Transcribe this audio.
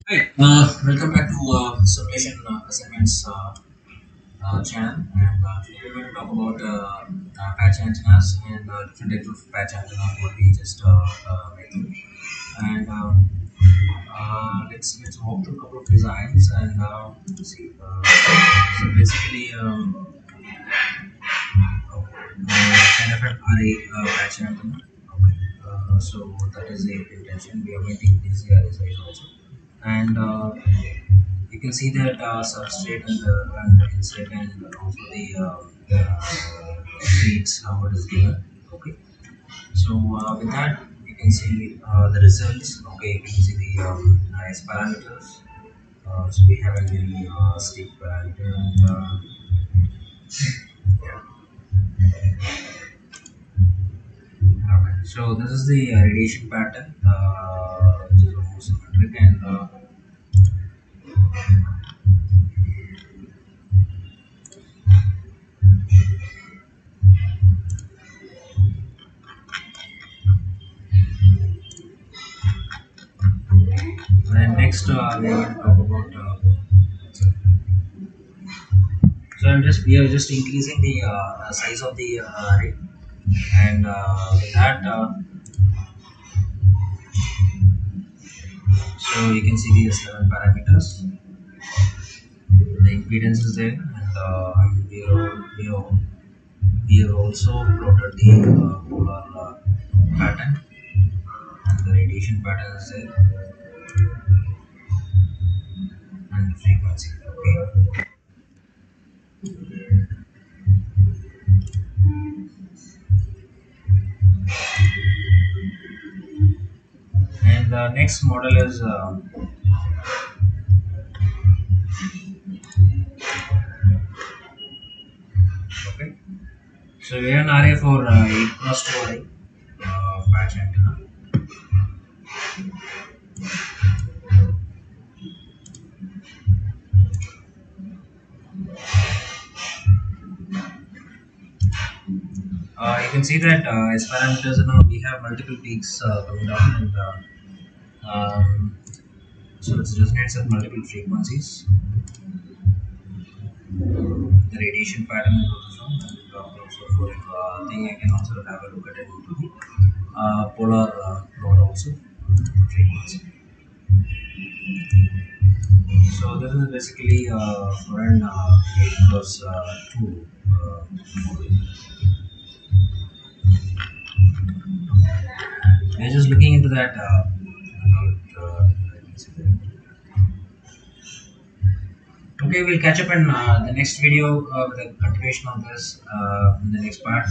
Hi, welcome back to Simulation Assignments channel, and today we're going to talk about patch antennas and different types of patch antennas what we just went through. And let's walk through a couple of designs and see. So basically, kind of an array patch antenna. Okay. So that is the intention. We are going to increase the array size also, and you can see that substrate and insert and also the reads how it is given. Okay, so with that you can see the results. Okay, you can see the S parameters. So we have a very steep parameter and yeah. Okay. So this is the radiation pattern, which is almost symmetric, and then next we are going to talk about. So we are just increasing the size of the array, and with that, so you can see these 7 parameters. The impedance is there, and we have also plotted the polar pattern, and the radiation pattern is there, and the frequency. Okay, and the next model is okay. So we have an array for 8x2 array patch antenna. You can see that as parameters, we have multiple peaks coming down, and so it resonates at multiple frequencies. The radiation pattern is also shown, and also for thing I can also have a look at it into the polar plot also frequency. So this is basically for an 8x2 model. We are just looking into that. Okay, we'll catch up in the next video with a continuation of this in the next part.